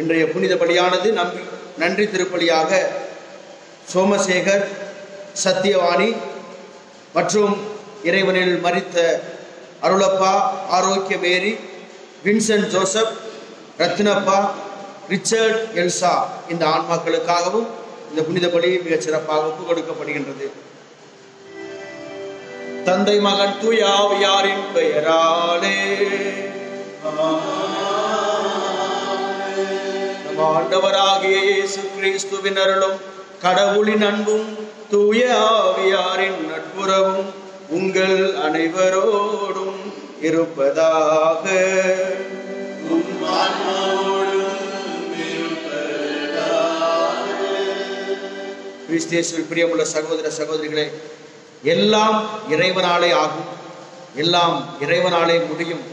இன்றைய புனித பலியானது நன்றி திருப்பலியாக சோமசேகர், சத்தியவாணி மற்றும் இறைவனில் மரித்த அருளப்பா, ஆரோக்கிய மேரி, Vincent Joseph, Rathnappa, Richard, Elsa இந்த ஆன்மாக்களுக்காகவும் இந்த புனித பலி மிகச் சிறப்பாக ஒப்புக் கொடுக்கப்படுகின்றது. தந்தை மகன் தூய ஆவியாரின் பெயராலே ஆண்டவராகிய இயேசு கிறிஸ்துவின் அருளும் கடவுளின் அன்பும் தூய ஆவியாரின் நட்புறவும் உங்கள் அனைவரோடும் இருப்பதாக. கிறிஸ்தேசுவில் பிரியமுள்ள சகோதர சகோதரிகளே, எல்லாம் இறைவனாலே ஆகும், எல்லாம் இறைவனாலே முடியும்.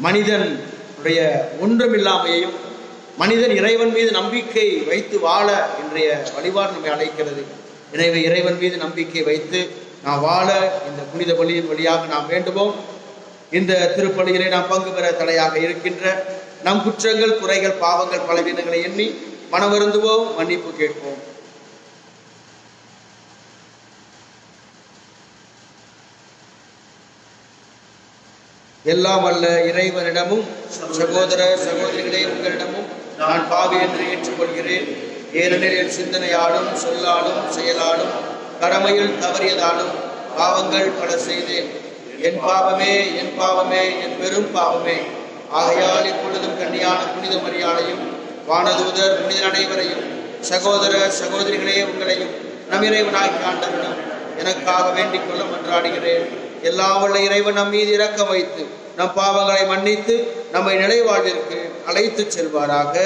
மனிதனுடைய ஒன்றுமில்லாமையையும் மனிதன் இறைவன் மீது நம்பிக்கை வைத்து வாழ இன்றைய வழிபாடு நம்மை அழைக்கிறது. எனவே இறைவன் மீது நம்பிக்கை வைத்து நாம் வாழ இந்த புனித பலியின் வழியாக நாம் வேண்டுவோம். இந்த திருப்பலியிலே நாம் பங்கு பெற தடையாக இருக்கின்ற நம் குற்றங்கள், குறைகள், பாவங்கள், பலவீனங்களை எண்ணி மனவருந்துவோம், மன்னிப்பு கேட்போம். எல்லாம் அல்ல இறைவனிடமும் சகோதர சகோதரிகளே உங்களிடமும் நான் பாவி என்று ஏற்றுக்கொள்கிறேன். ஏனெனில் என் சிந்தனையாலும் சொல்லாலும் செயலாலும் கடமையில் தவறியதாலும் பாவங்கள் பல செய்தேன். என் பாவமே, என் பாவமே, என் பெரும் பாவமே. ஆகையால் இப்பொழுதும் கன்னியான புனித மரியாதையும் வானதூதர் புனித அனைவரையும் சகோதர சகோதரிகளே உங்களையும் நம் இறைவனாய் ஆண்டவரிடம் எனக்காக வேண்டிக் கொள்ள மன்றாடுகிறேன். எல்லா வல்ல இறைவன் நம் மீது இரக்கம் வைத்து நம் பாவங்களை மன்னித்து நம்மை நிலைவாழ்விற்கு அழைத்து செல்வாராக.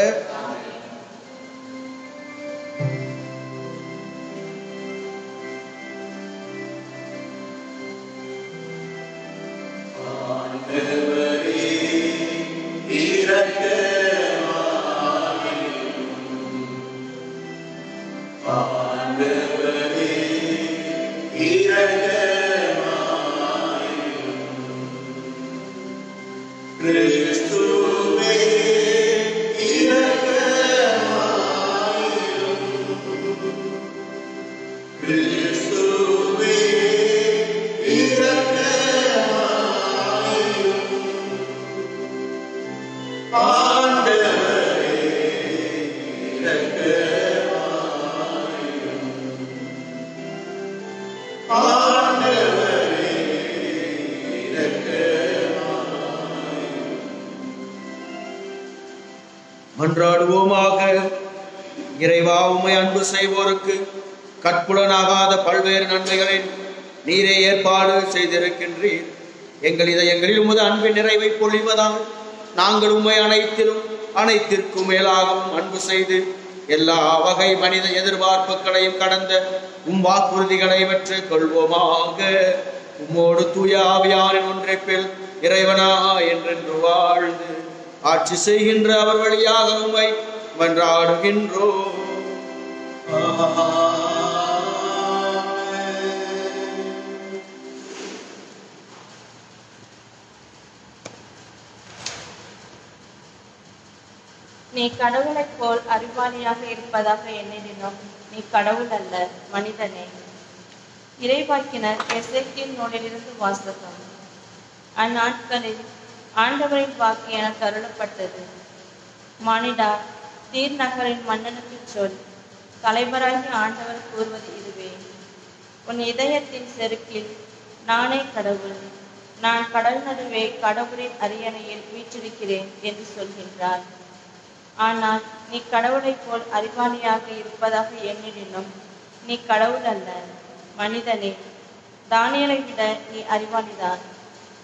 மன்றாடுவோமாக. இறைவா, உம்மை அன்பு செய்வோருக்கு கற்புலனாகாத பல்வேறு நன்மைகளை நீரே ஏற்பாடு செய்திருக்கின்றீர். எங்கள் இதயங்களில் உமது அன்பின் நிறைவை பொழிவதால் நாங்கள் உம்மை அனைத்திற்கும் மேலாகவும் அன்பு செய்து எல்லா வகை மனித எதிர்பார்ப்புகளையும் கடந்த வாக்குறுதிகளை பெற்றுக் கொள்வோமாக. உம்மோடு தூய ஆவியாரின் ஒன்றைப்பில் இறைவனா என்றென்று வாழ்ந்து ஆட்சி செய்கின்ற அவர் வழியாக உம்மை மன்றாடுகின்றோம். நீ கடவுளைப் போல் அறிவாளியாக இருப்பதாக எண்ணினோம். நீ கடவுள் அல்ல, மனிதனே. இறைவாக்கினர் எசேக்கியேல் நூலிலிருந்து வாசகம். அந்நாட்களில் ஆண்டவரின் வாக்கு எனக்கு அருளப்பட்டது. மானிடா, தீர் நகரின் மன்னனுக்கு சொல், தலைவராகி ஆண்டவர் கூறுவது இதுவே: உன் இதயத்தின் செருக்கில் நானே கடவுள், நான் கடல் நடுவே கடவுளின் அரியணையில் வீற்றிருக்கிறேன் என்று சொல்கின்றார். ஆனால் நீ கடவுளைப் போல் அறிவாளியாக இருப்பதாக எண்ணினும் நீ கடவுள் அல்ல. மனிதனே, தானியலை விட நீ அறிவாளிதான்.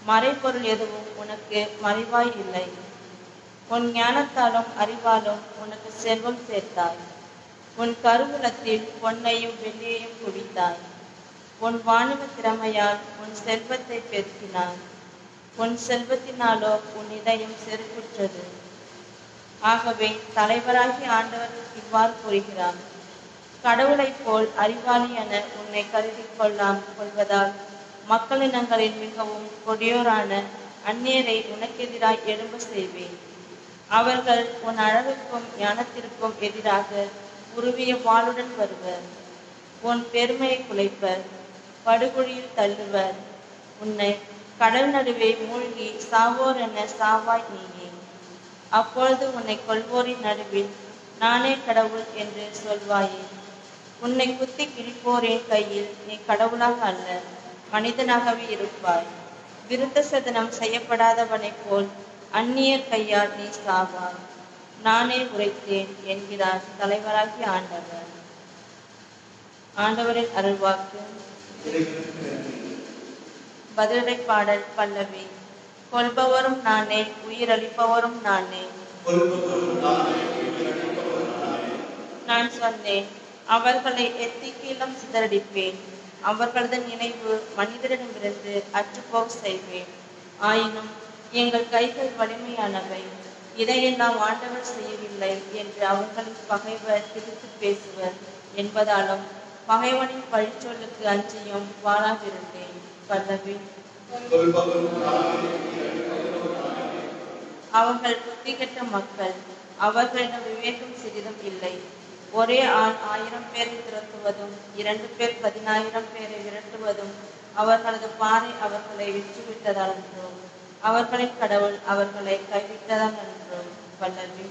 மறைபொருள் எதுவும் உனக்கு மறைவாய் இல்லை. உன் ஞானத்தாலும் அறிவாலும் உனக்கு செல்வம் சேர்த்தாய். உன் கருவூலத்தில் பொன்னையும் வெள்ளியையும் குவித்தாய். உன் வாணிப திறமையால் உன் செல்வத்தை பெருக்கினாய். உன் செல்வத்தினாலோ உன் இதயம் செருக்குற்றது. ஆகவே தலைவராகி ஆண்டவர் இவ்வாறு கூறுகிறார்: கடவுளைப் போல் அறிவாளி என உன்னை கருதி கொள்வதால் மக்களினங்களில் மிகவும் கொடியோரான அந்நியரை உனக்கெதிராய் எழும்ப செய்வேன். அவர்கள் உன் அழகுக்கும் ஞானத்திற்கும் எதிராக உருவிய வாளுடன் வருவர். உன் பெருமையை குலைப்பர், படுகொழியில் தள்ளுவர். உன்னை கடல் நடுவே மூழ்கி சாவோர் என சாவாய் நீயே. அப்பொழுது உன்னை கொல்வோரின் நடுவில் நானே கடவுள் என்று சொல்வாயே. உன்னை குத்தி கிழிப்போரின் கையில் நீ கடவுளாக அல்ல, மனிதனாகவே இருப்பாய். விருத்த சதனம் செய்யப்படாதவனைப் போல் அந்நியர் கையால் நீ சாவாய். நானே உரைத்தேன் என்கிறார் தலைவராகி ஆண்டவர். ஆண்டவரின் அருள்வாக்கு. பதிலடை பாடல் பல்லவி. கொல்பவரும் நானே, உயிரளிப்பவரும் நானே. நான் சொன்னேன், அவர்களை எத்திக்கீழம் சிதறடிப்பேன். அவர்களது நினைவு மனிதரிடமிருந்து அற்றுப்போக செய்வேன். ஆயினும் எங்கள் கைகள் வலிமையானவை, இதையெல்லாம் ஆண்டவர் செய்யவில்லை என்று அவர்களின் பகைவர் திரித்து பேசுவர் என்பதாலும் பகைவனின் பழிச்சொல்லுக்கு அஞ்சியும் வாழாதிருந்தேன். பல்லவி. அவர்கள் புத்தி கெட்ட மக்கள், அவர்களிடம் விவேகம் சிறிதும் இல்லை. ஒரே ஆண் 1000 பேரை திரட்டுவதும் 2 பேர் 10,000 பேரை விரட்டுவதும் அவர்களது பாறை அவர்களை விற்றுவிட்டதால் என்றோ, அவர்களின் கடவுள் அவர்களை கைவிட்டதால் என்றோ. பல்லவி.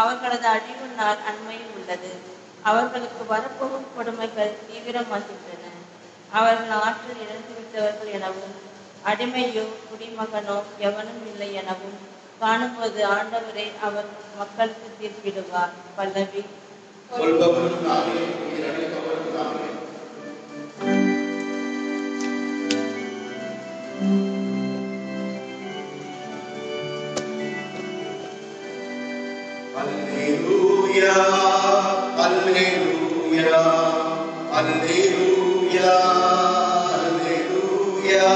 அவர்களது அழிவு நாள் அண்மையில் உள்ளது. அவர்களுக்கு வரப்போகும் கொடுமைகள் தீவிரமாகின்றன. அவர்கள் ஆற்றல் இழந்துவிட்டவர்கள் எனவும் அடிமையோ குடிமகனோ எவனும் இல்லை எனவும் காணும்போது ஆண்டவரை அவர் மக்களுக்கு தீர்ப்பிடுவார். பல்லவி. அல்லேலூயா, அல்லேலூயா, அல்லேலூயா, அல்லேலூயா,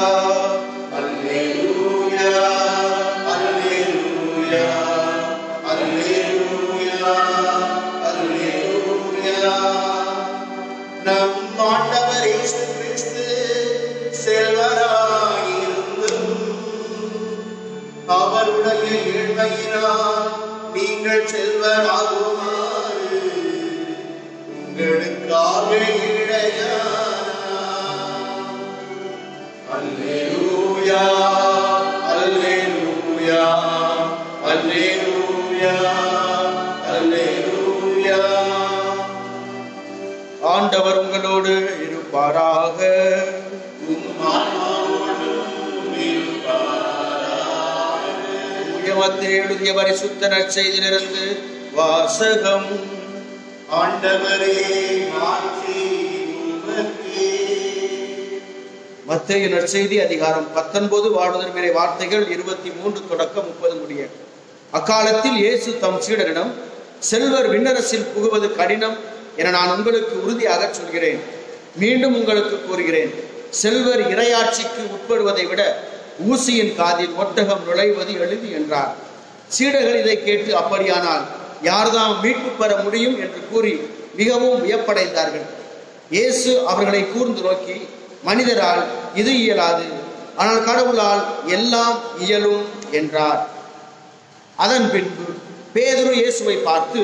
அல்லேலூயா, அல்லேலூயா, அல்லேலூயா, அல்லேலூயா. நம் ஆண்டவர் இயேசு கிறிஸ்து செல்வராயிருந்தும் அவருடைய ஏழ்மையினால் நீங்கள் செல்வராகுமாறு உங்களுக்காக இழையானார். அல்லேலூயா, அல்லேலூயா, அல்லேலூயா, அல்லேலூயா. ஆண்டவர் உங்களோடு இருப்பாராக. எழுதிய பரிசுத்த நற்செய்தியிலிருந்து வாசகம். ஆண்டவரே, மத்தேயு நற்செய்தி அதிகாரம் 19 வாழ்வதன் மேலே வார்த்தைகள் 23 தொடக்கம் 30 முடிய. அக்காலத்தில் இயேசு தம் சீடரிடம், செல்வர் விண்ணரசில் புகுவது கடினம் என நான் உங்களுக்கு உறுதியாக சொல்கிறேன். மீண்டும் உங்களுக்கு கூறுகிறேன், செல்வர் இறையாட்சிக்கு உட்படுவதை விட ஊசியின் காதில் ஒட்டகம் நுழைவது எளிது என்றார். சீடர்கள் இதை கேட்டு, அப்படியானால் யார்தான் மீட்பு பெற முடியும் என்று கூறி மிகவும் வியப்படைந்தார்கள். இயேசு அவர்களை கூர்ந்து நோக்கி, மனிதரால் இது இயலாது, ஆனால் கடவுளால் எல்லாம் இயலும் என்றார். அதன் பின்பு பேதுரு இயேசுவை பார்த்து,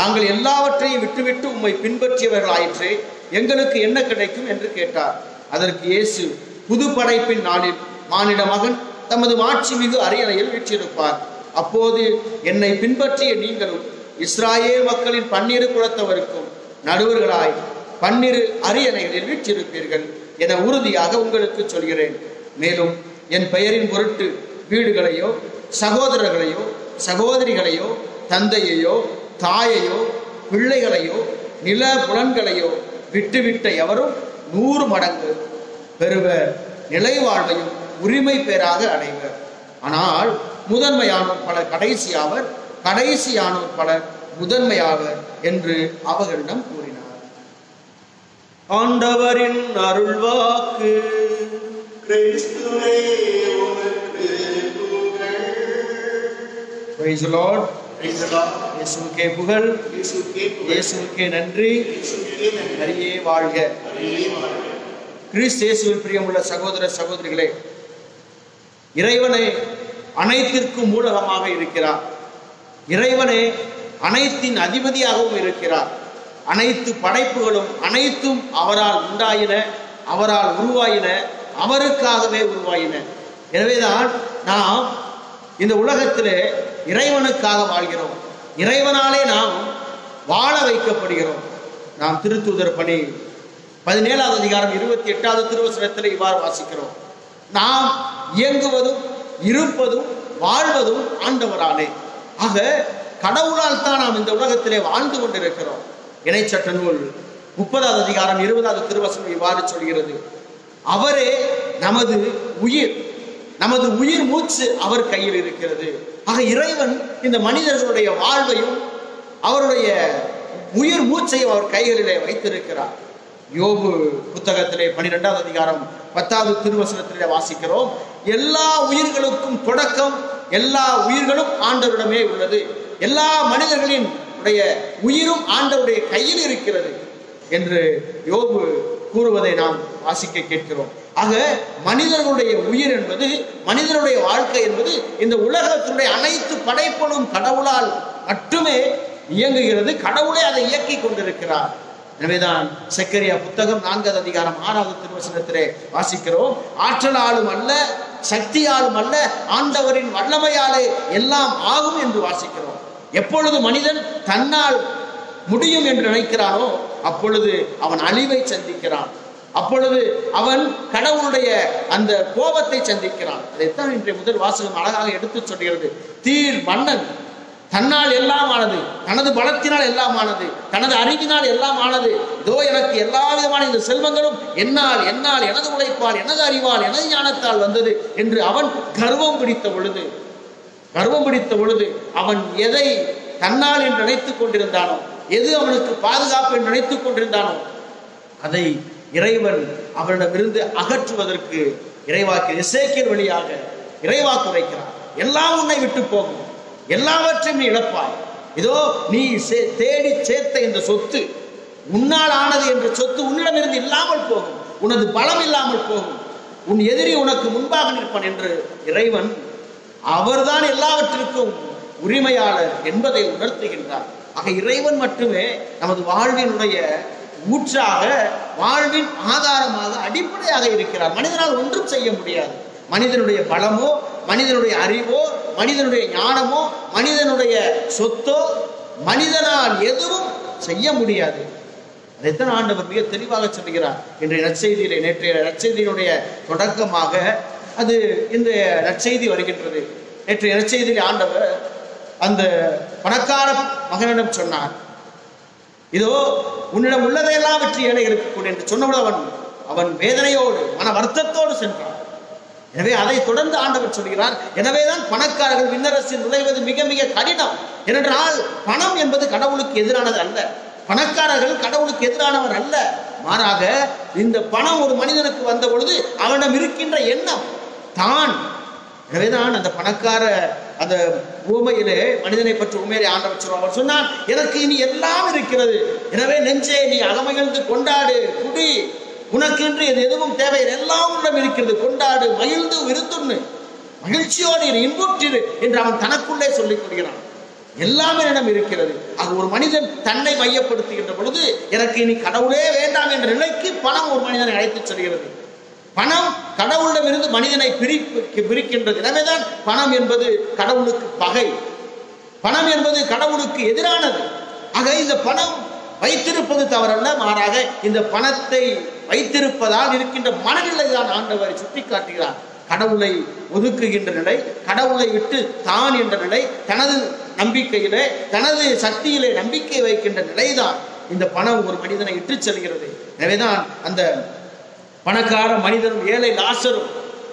நாங்கள் எல்லாவற்றையும் விட்டுவிட்டு உம்மை பின்பற்றியவர்களாயிற்றே, எங்களுக்கு என்ன கிடைக்கும் என்று கேட்டார். அதற்கு இயேசு, புது படைப்பின் நாளில் மானிட மகன் தமது மாட்சி மிகு அரியணையில் வீற்றிருப்பார். அப்போது என்னை பின்பற்றிய நீங்களும் இஸ்ராயேல் மக்களின் 12 குலத்தவருக்கும் நடுவர்களாய் 12 அரியணைகளில் வீற்றிருப்பீர்கள் என உறுதியாக உங்களுக்கு சொல்கிறேன். மேலும் என் பெயரின் பொருட்டு வீடுகளையோ சகோதரர்களையோ சகோதரிகளையோ தந்தையையோ தாயையோ பிள்ளைகளையோ நில புலன்களையோ விட்டுவிட்ட எவரும் 100 மடங்கு பெறுவர், நிலை வாழ்வையும் உரிமை பேராக அடைவர். ஆனால் முதன்மையானோர் பலர் கடைசியாவர், கடைசியானோர் பலர் முதன்மையாவர் என்று அவர்களிடம் கூறினார். ஆண்டவரின் அருள்வாக்கு. Praise the Lord. இயேசுவுக்கே புகழ், இயேசுவுக்கே நன்றி, ஹரியே வாழ்க. கிறிஸ்து இயேசுவில் பிரியமுள்ள சகோதர சகோதரிகளே, இறைவனே அனைத்திற்கும் மூலகமாக இருக்கிறார். இறைவனே அனைத்தின் அதிபதியாகவும் இருக்கிறார். அனைத்து படைப்புகளும் அனைத்தும் அவரால் உண்டாயின, அவரால் உருவாயின, அவருக்காகவே உருவாயின. எனவேதான் நாம் இந்த உலகத்திலே இறைவனுக்காக வாழ்கிறோம். இறைவனாலே நாம் வாழ வைக்கப்படுகிறோம். நாம் திருத்தூதர் பணி 17வது அதிகாரம் 28வது திருவசனத்தில் இவ்வாறு வாசிக்கிறோம். நாம் இயங்குவதும் இருப்பதும் வாழ்வதும் ஆண்டவராலே. ஆக கடவுளால் தான் நாம் இந்த உலகத்திலே வாழ்ந்து கொண்டிருக்கிறோம். இணைச்சட்ட நூல் 30வது அதிகாரம் 20வது திருவசனம் இவ்வாறு சொல்கிறது, அவரே நமது உயிர், நமது உயிர் மூச்சு அவர் கையில் இருக்கிறது. ஆக இறைவன் இந்த மனிதர்களுடைய வாழ்வையும் அவருடைய உயிர் மூச்சையும் அவர் கைகளிலே வைத்திருக்கிறார். யோபு புத்தகத்திலே 12வது அதிகாரம் 10வது திருவசனத்திலே வாசிக்கிறோம், எல்லா உயிர்களுக்கும் தொடக்கம், எல்லா உயிர்களும் ஆண்டவரிடமே உள்ளது, எல்லா மனிதர்களின் உயிரும் ஆண்டவருடைய கையில் இருக்கிறது என்று யோபு கூறுவதை நாம் வாசிக்க கேட்கிறோம். ஆக மனிதனுடைய உயிர் என்பது, மனிதனுடைய வாழ்க்கை என்பது இந்த உலகத்தினுடைய அனைத்து படைப்புகளும் கடவுளால் மட்டுமே இயங்குகிறது. கடவுளே அதை இயக்கி கொண்டிருக்கிறார். எனவேதான் செக்கரியா புத்தகம் 4வது அதிகாரம் 6வது திருவசனத்திலே வாசிக்கிறோம், ஆற்றலாலும் அல்ல சக்தியாலும் அல்ல ஆண்டவரின் வல்லமையாலே எல்லாம் ஆகும் என்று வாசிக்கிறோம். எப்பொழுது மனிதன் தன்னால் முடியும் என்று நினைக்கிறானோ அப்பொழுது அவன் அழிவை சந்திக்கிறான், அப்பொழுது அவன் கடவுளுடைய அந்த கோபத்தை சந்திக்கிறான். அதைத்தான் இன்றைய முதல் வாசகம் அழகாக எடுத்து சொல்கிறது. தீர் மன்னன் தன்னால் எல்லாம் ஆனது, தனது பலத்தினால் எல்லாம் ஆனது, தனது அறிவினால் எல்லாம் ஆனது, இதோ எனக்கு எல்லா விதமான இந்த செல்வங்களும் என்னால் என்னால் எனது உழைப்பால் எனது அறிவால் எனது ஞானத்தால் வந்தது என்று அவன் கர்வம் பிடித்த பொழுது அவன் எதை தன்னால் என்று நினைத்துக் கொண்டிருந்தானோ, எது அவனுக்கு பாதுகாப்பு என்று நினைத்துக் கொண்டிருந்தானோ அதை இறைவன் அவனிடமிருந்து அகற்றுவதற்கு இறைவாக்கு எசேக்கியேல் வழியாக இறைவாக்கு உரைக்கிறார். எல்லாம் உன்னை விட்டு போகும், எல்லாவற்றையும் நீ இழப்பாய், இதோ நீ தேடி சேர்த்த இந்த சொத்து, உன்னால் ஆனது என்ற சொத்து உன்னிடமிருந்து இல்லாமல் போகும், உனது பலம் இல்லாமல் போகும், உன் எதிரி உனக்கு முன்பாக நிற்பான் என்று இறைவன் அவர்தான் எல்லாவற்றிற்கும் உரிமையாளர் என்பதை உணர்த்துகின்றார். ஆக இறைவன் மட்டுமே நமது வாழ்வினுடைய ஊற்றாக, வாழ்வின் ஆதாரமாக, அடிப்படையாக இருக்கிறார். மனிதனால் ஒன்றும் செய்ய முடியாது. மனிதனுடைய பலமோ, மனிதனுடைய அறிவோ, மனிதனுடைய ஞானமோ, மனிதனுடைய சொத்தோ மனிதனால் எதுவும் செய்ய முடியாது. அதைத்தான் ஆண்டவர் மிக தெளிவாக சொல்கிறார். இன்றைய நற்செய்தியிலே, நேற்றைய நற்செய்தியினுடைய தொடக்கமாக அது இந்த நற்செய்தி வருகின்றது. நேற்றைய நற்செய்தியிலே ஆண்டவர் அந்த பணக்கார மகனிடம் சொன்னார், இதோ உன்னிடம் உள்ளதையெல்லாம் வெற்றி ஏழைகளுக்கு கொடு என்று சொன்னவுடன் அவன் வேதனையோடு மன வருத்தத்தோடு சென்றான். எனவே அதை தொடர்ந்து ஆண்டவர் சொல்கிறார், எனவேதான் பணக்காரர்கள் விண்ணரசில் நுழைவது மிக மிக கடினம். ஏனென்றால் பணம் என்பது கடவுளுக்கு எதிரானது அல்ல, பணக்காரர்கள் கடவுளுக்கு எதிரானவர் அல்ல. மாறாக இந்த பணம் ஒரு மனிதனுக்கு வந்த பொழுது அவனிடம் இருக்கின்ற எண்ணம் தான். எனவேதான் அந்த பணக்கார அந்த ஊமையிலே, மனிதனை பற்றி உண்மையிலே ஆண்டவர் சொல்வார். அவர் சொன்னார், எனக்கு இனி எல்லாம் இருக்கிறது, எனவே நெஞ்சே நீ அகமகிழ்ந்து கொண்டாடு, குடி, உனக்கு என்று எதுவும் தேவை, எல்லாம் உன்னிடம் இருக்கிறது, கொண்டாடு, மகிழ்ந்து விருந்துண்ணு, மகிழ்ச்சியோடு இன்புற்றிரு என்று அவன் தனக்குள்ளே சொல்லிக் கொள்கிறான். எல்லாமே என்னிடம் இருக்கிறது. அது ஒரு மனிதன் தன்னை மையப்படுத்துகின்ற பொழுது எனக்கு இனி கடவுளே வேண்டாம் என்ற நிலைக்கு பணம் ஒரு மனிதனை அழைத்துச் செல்கிறது. பணம் கடவுளிடமிருந்து மனிதனை பிரிக்கின்றது. எனவேதான் பணம் என்பது கடவுளுக்கு பகை, பணம் என்பது கடவுளுக்கு எதிரானது. ஆக இந்த பணம் வைத்திருப்பது தவறல்ல, மாறாக இந்த பணத்தை வைத்திருப்பதால் இருக்கின்ற மனநிலை தான் ஆண்டவர் சுட்டி காட்டுகிறார். கடவுளை ஒதுக்குகின்ற நிலை, கடவுளை விட்டு தான் என்ற நிலை, தனது நம்பிக்கையிலே தனது சக்தியிலே நம்பிக்கை வைக்கின்ற நிலைதான் இந்த பணம் ஒரு மனிதனை இட்டு செல்கிறது. எனவேதான் அந்த பணக்கார மனிதனும் ஏழை லாசரும்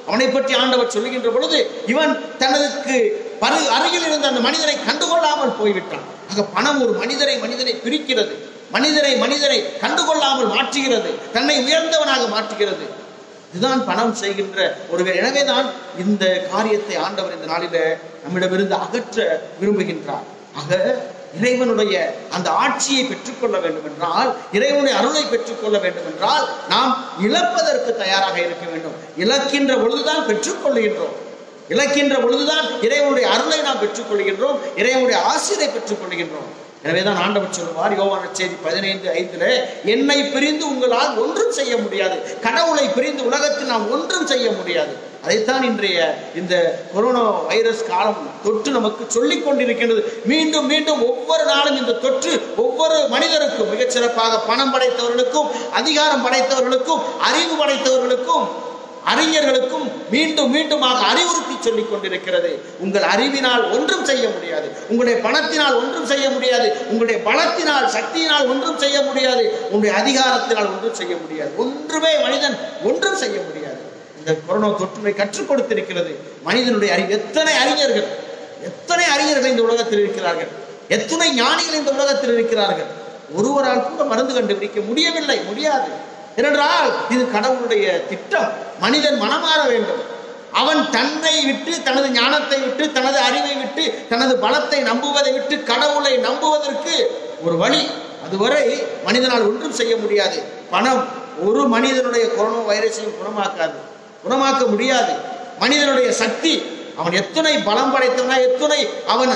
அவனை பற்றி ஆண்டவர் சொல்லுகின்ற பொழுது இவன் தனதுக்கு அருகில் இருந்த அந்த மனிதனை கண்டுகொள்ளாமல் போய்விட்டான். ஆக பணம் ஒரு மனிதனை பிரிக்கிறது, மனிதனை கண்டுகொள்ளாமல் மாற்றுகிறது, தன்னை உயர்ந்தவனாக மாற்றுகிறது. இதுதான் பணம் செய்கின்ற ஒரு வேலை. எனவேதான் இந்த காரியத்தை ஆண்டவர் இந்த நாளில நம்மிடமிருந்து அகற்ற விரும்புகின்றார். ஆக இறைவனுடைய அந்த ஆட்சியை பெற்றுக்கொள்ள வேண்டும் என்றால், இறைவனுடைய அருளை பெற்றுக்கொள்ள வேண்டும் என்றால் நாம் இழப்பதற்கு தயாராக இருக்க வேண்டும். இழக்கின்ற பொழுதுதான் பெற்றுக்கொள்கின்றோம், இழக்கின்ற பொழுதுதான் இறைவனுடைய அருளை நாம் பெற்றுக்கொள்கின்றோம், இறைவனுடைய ஆசிரை பெற்றுக்கொள்கின்றோம். எனவேதான் ஆண்டவர் சொல்லுவார் யோவான் நற்செய்தி 15:5, என்னை பிரிந்து உங்களால் ஒன்றும் செய்ய முடியாது, கடவுளை பிரிந்து உலகத்தில் நாம் ஒன்றும் செய்ய முடியாது. அதைத்தான் இன்றைய இந்த கொரோனா வைரஸ் காலம் தொற்று நமக்கு சொல்லிக் கொண்டிருக்கின்றது. மீண்டும் மீண்டும் ஒவ்வொரு நாளும் இந்த தொற்று ஒவ்வொரு மனிதருக்கும், மிகச்சிறப்பாக பணம் படைத்தவர்களுக்கும், அதிகாரம் படைத்தவர்களுக்கும், அறிவு படைத்தவர்களுக்கும், அறிஞர்களுக்கும் மீண்டும் மீண்டுமாக அறிவுறுத்தி சொல்லிக் கொண்டிருக்கிறது. உங்கள் அறிவினால் ஒன்றும் செய்ய முடியாது, உங்களுடைய பணத்தினால் ஒன்றும் செய்ய முடியாது, உங்களுடைய பலத்தினால் சக்தியினால் ஒன்றும் செய்ய முடியாது, உங்களுடைய அதிகாரத்தினால் ஒன்றும் செய்ய முடியாது. ஒன்றுமே மனிதன் ஒன்றும் செய்ய முடியாது. இந்த கொரோனா தொற்றுமை கற்றுக் கொடுத்திருக்கிறது மனிதனுடைய அறிவு. எத்தனை அறிஞர்கள் இந்த உலகத்தில் இருக்கிறார்கள், எத்தனை ஞானிகள் இந்த உலகத்தில் இருக்கிறார்கள். ஒருவரால் கூட மருந்து கண்டுபிடிக்க முடியாது. ஏனென்றால் இது கடவுளுடைய திட்டம். மனிதன் மனமாற வேண்டும். அவன் தன்னை விட்டு, தனது ஞானத்தை விட்டு, தனது அறிவை விட்டு, தனது பலத்தை நம்புவதை விட்டு கடவுளை நம்புவதற்கு ஒரு வழி. அதுவரை மனிதனால் ஒன்றும் செய்ய முடியாது. பணம் ஒரு மனிதனுடைய கொரோனா வைரஸையும் குணமாக்க முடியாது. மனிதனுடைய சக்தி, அவன் எத்தனை பலம் படைத்தவனா, எத்தனை அவன்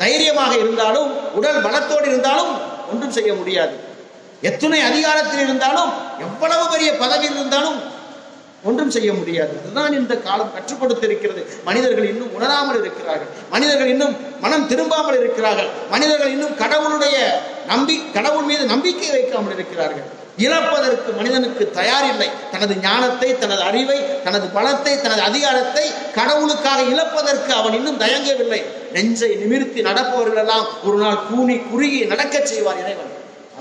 தைரியமாக இருந்தாலும், உடல் பலத்தோடு இருந்தாலும் ஒன்றும் செய்ய முடியாது. எத்தனை அதிகாரத்தில் இருந்தாலும், எவ்வளவு பெரிய பதவியில் இருந்தாலும் ஒன்றும் செய்ய முடியாது. அதுதான் இந்த காலம் கற்றுக் கொடுத்திருக்கிறது. மனிதர்கள் இன்னும் உணராமல் இருக்கிறார்கள், மனிதர்கள் இன்னும் மனம் திரும்பாமல் இருக்கிறார்கள், மனிதர்கள் இன்னும் கடவுள் மீது நம்பிக்கை வைக்காமல் இருக்கிறார்கள். இழப்பதற்கு மனிதனுக்கு தயாரில்லை. தனது ஞானத்தை, தனது அறிவை, தனது பலத்தை, தனது அதிகாரத்தை கடவுளுக்காக இழப்பதற்கு அவன் இன்னும் தயங்கவில்லை. நெஞ்சை நிமிர்த்தி நடப்பவர்கள் எல்லாம் ஒரு நாள் கூனி குறுகி நடக்க செய்வார் இறைவன்.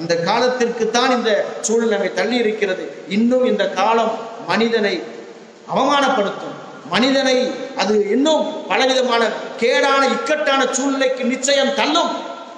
அந்த காலத்திற்கு தான் இந்த சூழ்நிலை தள்ளி இருக்கிறது. இன்னும் இந்த காலம் மனிதனை அவமானப்படுத்தும், மனிதனை அது இன்னும் பலவிதமான கேடான இக்கட்டான சூழ்நிலைக்கு நிச்சயம் தள்ளும்.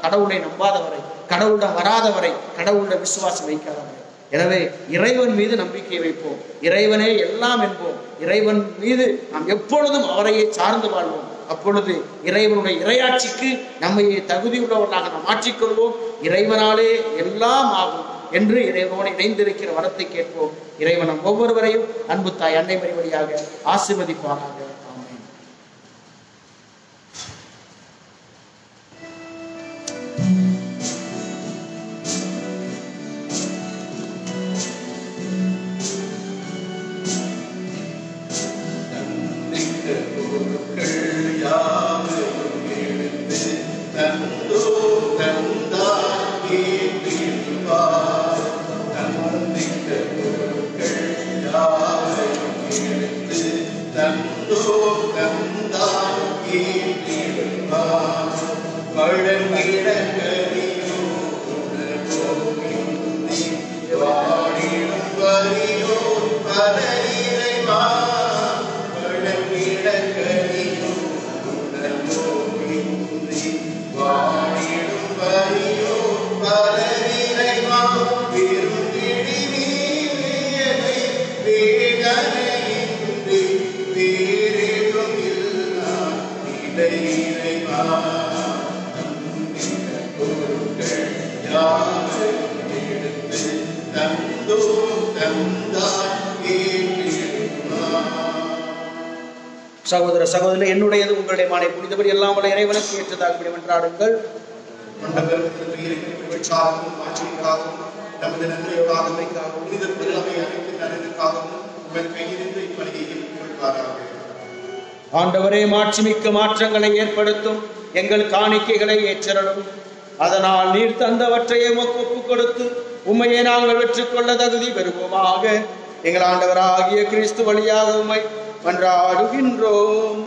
கடவுளை நம்பாதவரை, கடவுளிடம் வராதவரை, கடவுளிடம் விசுவாசம் வைக்காதவரை. எனவே இறைவன் மீது நம்பிக்கை வைப்போம், இறைவனே எல்லாம் என்போம். இறைவன் மீது நாம் எப்பொழுதும் அவரையே சார்ந்து வாழ்வோம். அப்பொழுது இறைவனுடைய இறையாட்சிக்கு நம்மையே தகுதியுள்ளவர்களாக நாம் மாற்றிக்கொள்வோம். இறைவனாலே எல்லாம் ஆகும் என்று இறைவனோடு இணைந்திருக்கிற வரத்தை கேட்போம். இறைவன் நம் ஒவ்வொருவரையும் அன்பு தாய் அன்னை மரி வழியாக ஆசீர்வதிப்பாராக. ஆமென். சகோதர சகோதரி, என்னுடையது உங்களுடைய மாலை புனிதபடி எல்லாம் வல்ல இறைவனுக்கு ஏற்றதாக என்றாடுங்கள். ஆண்டவரே, மாட்சிமிக்க மாற்றங்களை ஏற்படுத்தும் எங்கள் காணிக்கைகளை ஏற்றலும். அதனால் நீர் தந்தவற்றையே ஒப்புக் கொடுத்து உம்மையே நாங்கள் வெற்றி கொள்ள தகுதி பெறுவோமாக. எங்கள் ஆண்டவராகிய கிறிஸ்து வழியாக உம்மை மன்றாடுகின்றோம்.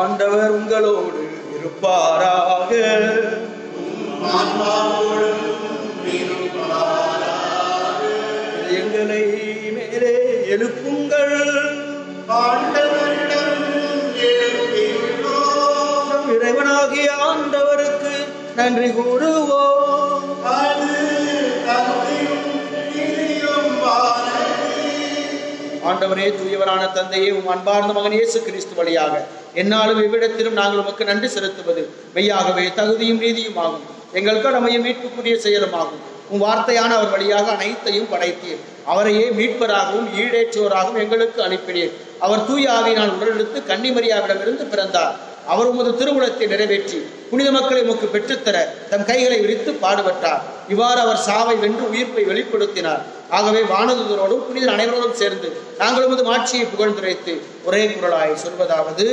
ஆண்டவர் உங்களோடு இருப்பாராக. எங்களை மேலே எழுப்புங்கள். இறைவனாகிய ஆண்டவருக்கு நன்றி கூறுவோம். ஆண்டவரே, தூயவரான தந்தையே, உம் அன்பார்ந்த மகன் இயேசு கிறிஸ்து வழியாக என்னாலும் இவ்விடத்திலும் நாங்கள் உமக்கு நன்றி செலுத்துவது மெய்யாகவே தகுதியும் நீதியும் ஆகும். எங்கள் கடமையும் மீட்புக்குரிய செயலுமாகும். உன் வார்த்தையான அவர் வழியாக அனைத்தையும் படைத்தீர். அவரையே மீட்பராகவும் ஈடேற்றோராகவும் எங்களுக்கு அனுப்பினீர். அவர் தூய ஆவியினால் உடலெடுத்து கன்னிமரியாவிடமிருந்து பிறந்தார். அவர் உமது திருவுளத்தை நிறைவேற்றி புனித மக்களை உமக்கு பெற்றுத்தர தம் கைகளை விரித்து பாடுபட்டார். இவ்வாறு அவர் சாவை வென்று உயிர்ப்பை வெளிப்படுத்தினார். ஆகவே வானதூதரோடும் புனிதர் அனைவரோடும் சேர்ந்து நாங்கள் உமது மாட்சியை புகழ்ந்துரைத்து ஒரே குரலாய் சொல்வதாவது: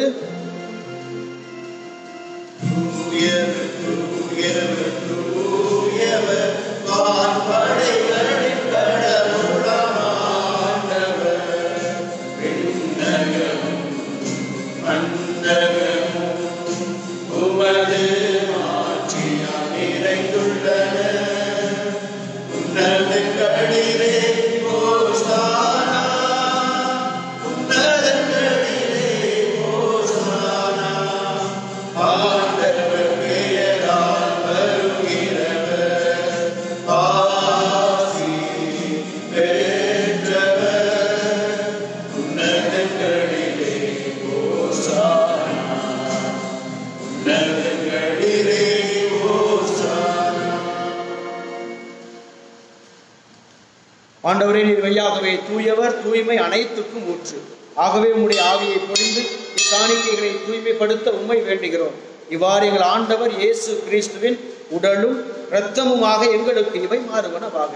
ஆண்டவரே, நீர் மெய்யாகவே தூயவர், தூய்மை அனைத்துக்கும் ஊற்று. ஆகவே உம்முடைய ஆவியை பொழிந்து இக்காணிக்கைகளை தூய்மைப்படுத்த உம்மை வேண்டுகிறோம். இவ்வாறு எங்கள் ஆண்டவர் இயேசு கிறிஸ்துவின் உடலும் இரத்தமுமாக எங்களுக்கு இவை மாறுவனவாக.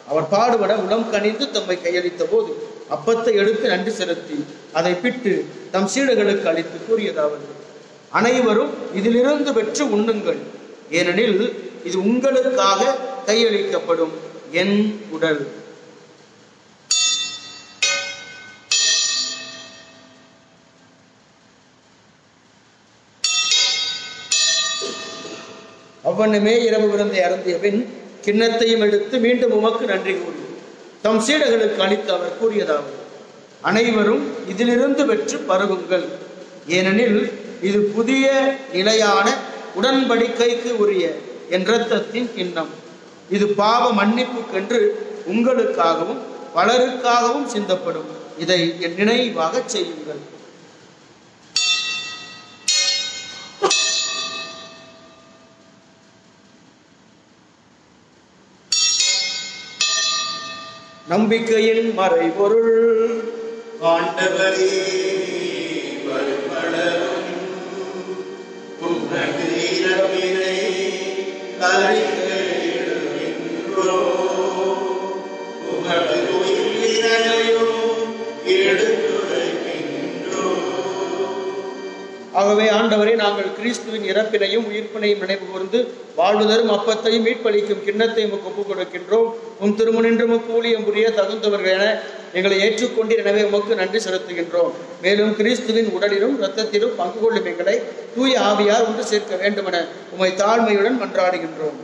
அவர் பாடுபட உளம் கனிந்து தம்மை கையளித்த போது அப்பத்தை எடுத்து நன்றி செலுத்தி அதை பிட்டு தம் சீடர்களுக்கு அளித்து கூறியதாவது: அனைவரும் இதிலிருந்து பெற்று உண்ணுங்கள், ஏனெனில் இது உங்களுக்காக கையளிக்கப்படும் என் உடல். அவ்வண்ணமே இரவு விருந்தை அருந்திய பின் கிண்ணத்தையும் எடுத்து மீண்டும் உமக்கு நன்றி கூறி தம் சீடர்களுக்கு அளித்து அவர் கூறியதாவது: அனைவரும் இதிலிருந்து பெற்று பருகுங்கள், ஏனெனில் இது புதிய நிலையான உடன்படிக்கைக்கு உரிய என் இரத்தத்தின் கிண்ணம். இது பாவ மன்னிப்புக்கென்று உங்களுக்காகவும் பலருக்காகவும் சிந்தப்படும். இதை என் நினைவாக செய்யுங்கள். நம்பிக்கையின் மறைபொருள். ஆண்டவரே, வழிபடரும் உமது இரவினை அறிக்கையிடுகின்றோம். உமது உயிரினையும் எடுத்துரைக்கின்றோம். ஆகவே ஆண்டவரே, நாங்கள் கிறிஸ்துவின் இறப்பினையும் உயிர்ப்பினையும் நினைவு கூர்ந்து வாழ்வு தரும் அப்பத்தையும் மீட்பளிக்கும் கிண்ணத்தையும் ஒப்புக் கொடுக்கின்றோம். உம் திருமுனின்று உமக்கு ஊழியம் புரிய தகுந்தவர்கள் என எங்களை ஏற்றுக்கொண்டீர். எனவே உமக்கு நன்றி செலுத்துகின்றோம். மேலும் கிறிஸ்துவின் உடலிலும் இரத்தத்திலும் பங்கு கொள்ளும் எங்களை தூய ஆவியார் ஒன்று சேர்க்க வேண்டுமென உம்மை தாழ்மையுடன் மன்றாடுகின்றோம்.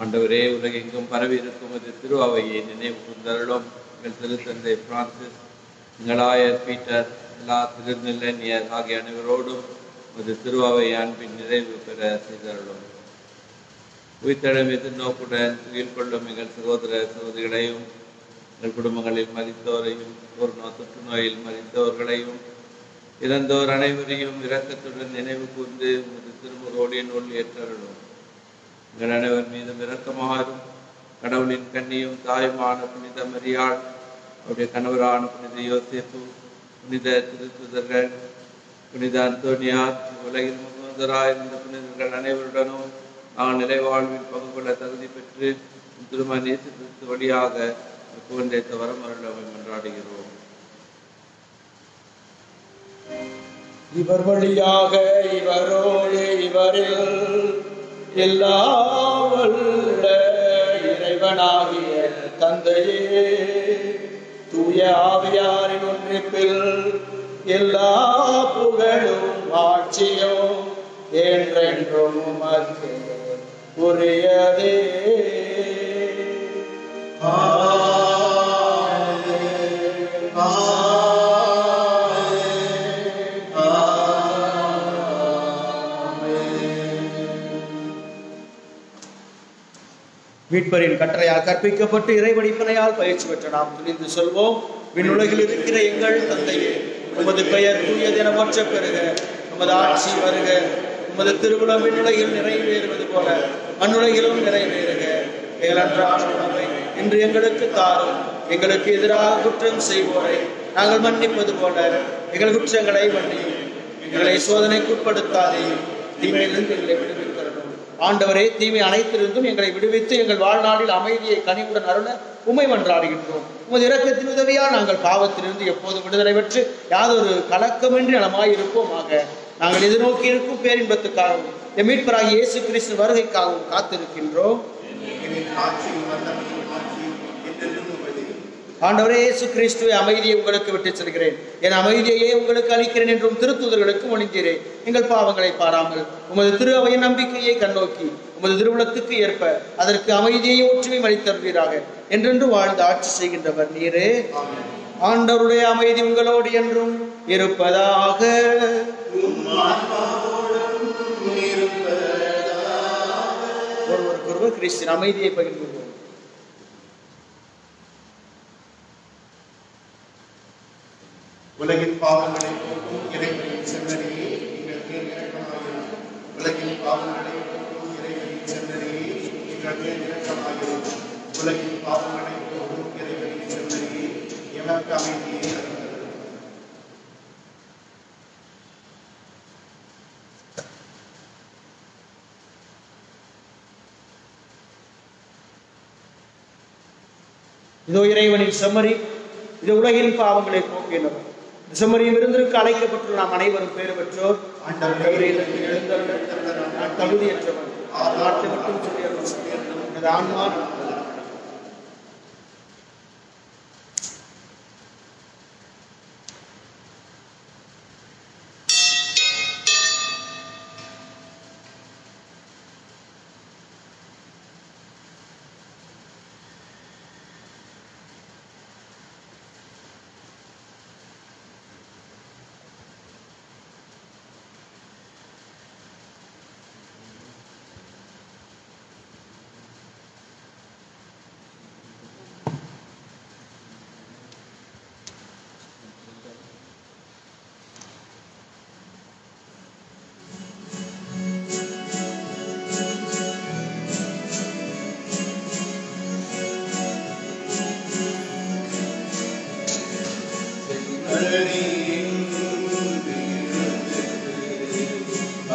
ஆண்டவரே, உலகெங்கும் பரவி இருக்கும் திரு அவையை நினைவு கூர்ந்தருளும். எங்கள் திருத்தந்தை பிரான்சிஸ், எங்களாயர் பீட்டர், எல்லா திருநிலையர் ஆகிய அனைவரோடும் ஒரு திருவாவை அன்பின் நிறைவு பெற செய்தருளும். உயிர்த்தெழும் எதிர்நோக்குடன் துயில் கொள்ளும் எங்கள் சகோதர சகோதரிகளையும், எங்கள் குடும்பங்களில் மரித்தோரையும், கொரோனா தொற்று நோயில் மரித்தவர்களையும், இறந்தோர் அனைவரையும் இரக்கத்துடன் நினைவு கூர்ந்து ஒரு திருமுகோடு நூல் ஏற்றருளும். எங்கள் அனைவர் மீதும் இரக்கமாறும். கடவுளின் கன்னியும் தாயுமான புனித மரியாள், அவருடைய கணவரான புனித யோசேப்பு, புனித திருத்துதர்கள், புனித அந்தோனியார், உலகில் முன்வந்தராயிருந்த புனிதர்கள் அனைவருடனும் நாங்கள் நிலைவாழ்வில் பங்கு கொள்ள தகுதி பெற்று திருமண இயேசு கிறிஸ்து வழியாக புகழ்ந்தேத்த வரம் அருளவை மன்றாடுகிறோம். இவர் வழியாக இவரோடு இவரில் எல்லாம் வல்ல இறைவனாகிய தந்தையே, தூய ஆவியாரின் ஒன்றிப்பில் எல்லா புகழும் ஆட்சியும் என்றென்றும் உமக்கு உரியதே. மீட்பரின் கட்டளையால் கற்பிக்கப்பட்டு இறைவழிப்பனையால் பயிற்சி பெற்ற நாம் துணிந்து சொல்வோம். விண்ணுலகில் இருக்கிற எங்கள் தந்தையே, உமது பெயர் தூயதென போற்றப் பெறுக. உமது ஆட்சி வருக. உமது திருவுளம் விண்ணுலகில் நிறைவேறுவது போல மண்ணுலகிலும் நிறைவேறுக. எங்கள் அன்றாட உணவை இன்று எங்களுக்கு தாரும். எங்களுக்கு எதிராக குற்றம் செய்வோரை நாங்கள் மன்னிப்பது போல எங்கள் குற்றங்களை மன்னியும். எங்களை சோதனைக்குட்படுத்தாதேயும், தீமையிலிருந்து எங்களை விடுவித்தரணும். ஆண்டவரே, தீமை அனைத்திலிருந்தும் எங்களை விடுவித்து எங்கள் வாழ்நாளில் அமைதியை கனிவுடன் அருள உம்மை மன்றாடுகின்றோம். உமது இரக்கத்தின் உதவியால் நாங்கள் பாவத்திலிருந்து எப்போது விடுதலை பெற்று யாதொரு கலக்கமின்றி நலமாய் இருப்போமாக. நாங்கள் எதிர்நோக்கி இருக்கும் பேரின்பத்துக்காகவும் எம் மீட்பராகிய இயேசு கிறிஸ்து வருகைக்காகவும் காத்திருக்கின்றோம். ஆண்டவரே இயேசு கிறிஸ்துவை அமைதியை உங்களுக்கு விட்டுச் செல்கிறேன், என் அமைதியையே உங்களுக்கு அளிக்கிறேன் என்றும் திருத்தூதர்களுக்கு மொழிகிறேன். எங்கள் பாவங்களை பாராமல் உமது திரு அவையின் நம்பிக்கையை கண்ணோக்கி உமது திருவுளத்துக்கு ஏற்ப அதற்கு அமைதியை ஒற்றுமை அளித்தருவீராக. என்றென்று வாழ்ந்து ஆட்சி செய்கின்றவர் நீரே. ஆண்டவருடைய அமைதி உங்களோடு என்றும் இருப்பதாக. ஒருவருக்கொருவர் கிறிஸ்தின் அமைதியை பகிர்ந்து கொள்வோம். உலகின் பாவங்களை போக்கும் இறைவனின் செம்மறியே, எங்கள் மேல் இரக்கமாயிரும். உலகின் பாவங்களை போக்கும் இறைவனின் செம்மறியே, எங்கள் மேல் இரக்கமாயிரும். உலகின் பாவங்களை போக்கும் இறைவனின் செம்மறியே, எமக்கு அமைதியை அருளும். இதோ இறைவனின் செம்மறி, இது உலகின் பாவங்களை போக்கினவர். செம்மறியும் விருந்திற்கு அழைக்கப்பட்டுள்ள நாம் அனைவரும் பேறு பெற்றோர். நான் தகுதியற்றவன், நாட்டை மட்டும் சொல்லி ஆன்மா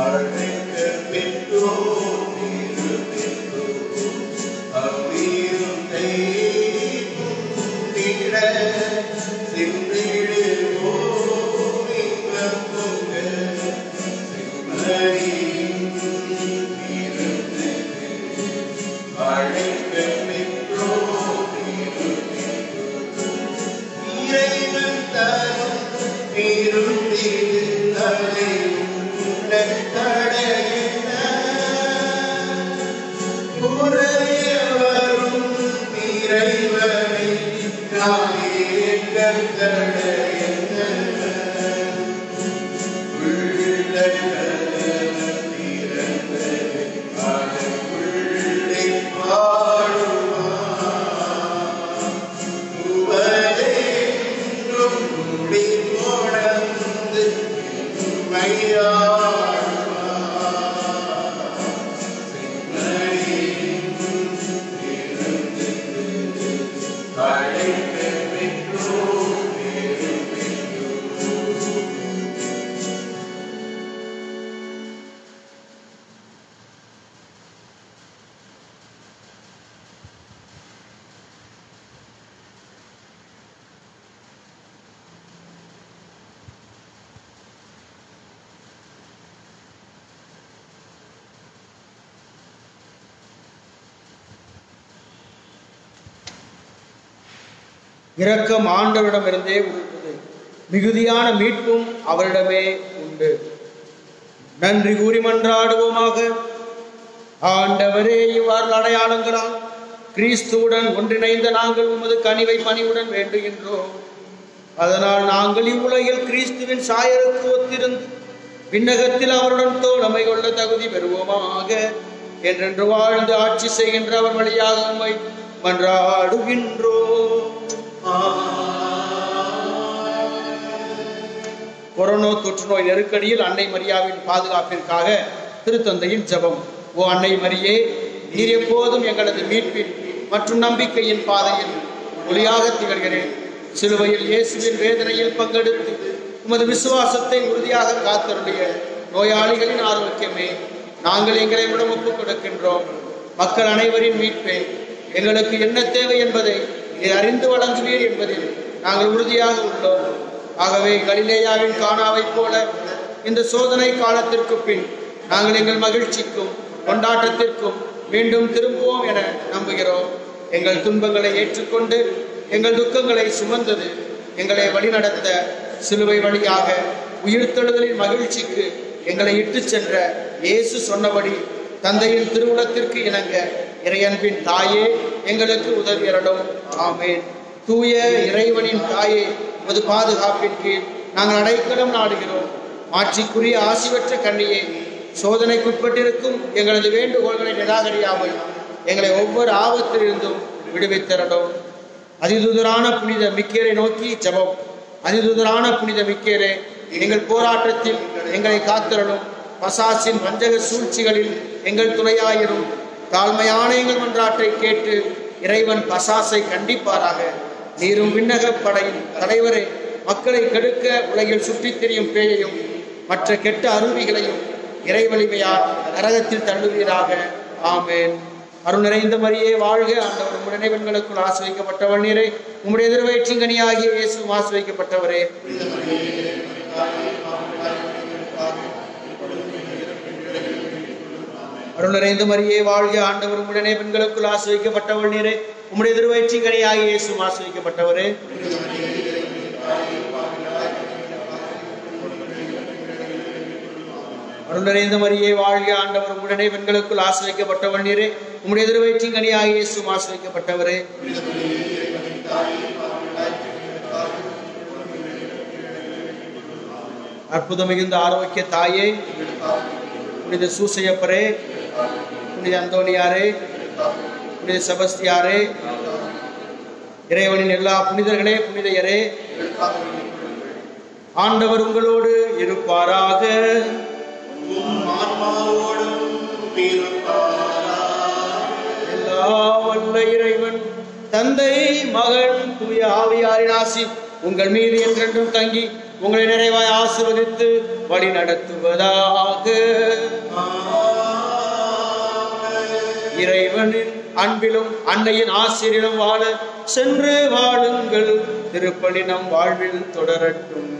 Amen. இரக்கம் ஆண்டவரிடமிருந்தே உள்ளது, மிகுதியான மீட்பும் அவரிடமே உண்டு. நன்றி கூறி மன்றாடுவோமாக. ஆண்டவரே, இவ்வாறு அடையாளங்களால் கிறிஸ்துவுடன் ஒன்றிணைந்த நாங்கள் உமது கனிவை பணிவுடன் வேண்டுகின்றோம். அதனால் நாங்கள் இவ்வுலகில் கிறிஸ்துவின் சாயலுக்கு ஒத்திருந்து விண்ணகத்தில் அவருடன் தோழமை கொள்ள தகுதி பெறுவோமாக. என்றென்று வாழ்ந்து ஆட்சி செய்கின்ற அவர் வழியாக உம்மை மன்றாடுகின்றோம். கொரோனா தொற்று நோய் நெருக்கடியில் அன்னை மரியாவின் பாதுகாப்பிற்காக திருத்தந்தையின் ஜெபம். ஓ அன்னை மரியே, நீர் எப்போதும் எங்களது மீட்பின் மற்றும் நம்பிக்கையின் பாதையில் ஒளியாக திகழ்கிறேன். சிலுவையில் இயேசுவின் வேதனையில் பங்கெடுத்து உமது விசுவாசத்தை உறுதியாக காத்தருடைய நோயாளிகளின் ஆரோக்கியமே, நாங்கள் எங்களை விடம் ஒப்புக் கொடுக்கின்றோம். மக்கள் அனைவரின் மீட்பே, எங்களுக்கு என்ன தேவை என்பதை நீர் அறிந்து வழங்குவீர் என்பதில் நாங்கள் உறுதியாக உள்ளோம். ஆகவே கலிலேயாவின் கானாவை போல இந்த சோதனை காலத்திற்கு பின் நாங்கள் எங்கள் மகிழ்ச்சிக்கும் கொண்டாட்டத்திற்கும் மீண்டும் திரும்புவோம் என நம்புகிறோம். எங்கள் துன்பங்களை ஏற்றுக்கொண்டு எங்கள் துக்கங்களை சுமந்தது எங்களை வழிநடத்த சிலுவை வழியாக உயிர்த்தெழுதலின் மகிழ்ச்சிக்கு எங்களை இட்டு சென்ற இயேசு சொன்னபடி தந்தையின் திருவுளத்திற்கு இணங்க இறையன்பின் தாயே எங்களுக்கு உதவி அருளும். ஆமேன். தூய இறைவனின் தாயே, உமது பாதுகாப்பின் கீழ் நாங்கள் அடைக்கலம் நாடுகிறோம். ஆட்சிக்குரிய ஆசி பெற்ற கன்னியே, சோதனைக்குட்பட்டிருக்கும் எங்களது வேண்டுகோள்களை நிராகரியாமல் எங்களை ஒவ்வொரு ஆபத்திலிருந்தும் விடுவித்தரடும். அதிதூதரான புனித மிக்கேலை நோக்கி ஜெபம். அதிதூதரான புனித மிக்கேலே, எங்கள் போராட்டத்தில் எங்களை காத்திரலும். பசாசின் வஞ்சக சூழ்ச்சிகளில் எங்கள் துணையாயிரும். தாழ்மையான எங்கள் மன்றாட்டை கேட்டு இறைவன் பசாசை கண்டிப்பாராக. நீரும் விண்ணக படையின் தலைவரே, மக்களை கெடுக்க உலகில் சுற்றித் திரியும் பேயையும் மற்ற கெட்ட அருவிகளையும் இறைவலிமையால் நரகத்தில் தள்ளுவீராக. ஆமேன். அருள் நிறைந்த மரியே வாழ்க. ஆண்டவர் உம்முடைய பெண்களுக்குள் ஆசிர்வதிக்கப்பட்டவள் நீரே. உம்முடைய திருவயிற்றின் கனியாகிய இயேசுவும் ஆசிர்வதிக்கப்பட்டவரே. அருள் நிறைந்த மரியே வாழ்க. ஆண்டவர் உம்முடைய பெண்களுக்குள் ஆசிர்வதிக்கப்பட்டவள் நீரே. உம்முடைய திருவயிற்றின் கனியாகிய இயேசுவும் ஆசிர்வதிக்கப்பட்டவரே. அருள் நிறைந்த மரியே வாழ்க. ஆண்டவர் உம்முடைய பெண்களுக்குள் ஆசிர்வதிக்கப்பட்டவள் நீரே. உம்முடைய திருவயிற்றின் கனியாகிய இயேசுவும் ஆசிர்வதிக்கப்பட்டவரே. அற்புதம் மிகுந்த ஆரோக்கிய தாயே, புனித சூசையப்பரே, புனித அந்தோனியாரே, புனித செபஸ்தியாரே, இறைவனின் எல்லா புனிதர்களே, புனிதையரே, ஆண்டவர் உங்களோடு இருப்பாராக. எல்லா வல்ல இறைவன் தந்தை, மகன், தூய ஆவியாரின் ஆசி உங்கள் மீது என்றென்றும் தங்கி உங்களை நிறைவாய் ஆசீர்வதித்து வழி நடத்துவதாக. இறைவனின் அன்பிலும் அன்னையின் ஆசிரியிலும் வாழ சென்று வாழுங்கள். திருப்பலி நம் வாழ்வில் தொடரட்டும்.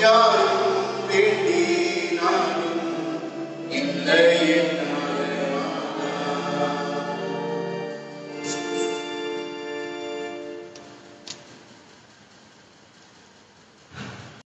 யார்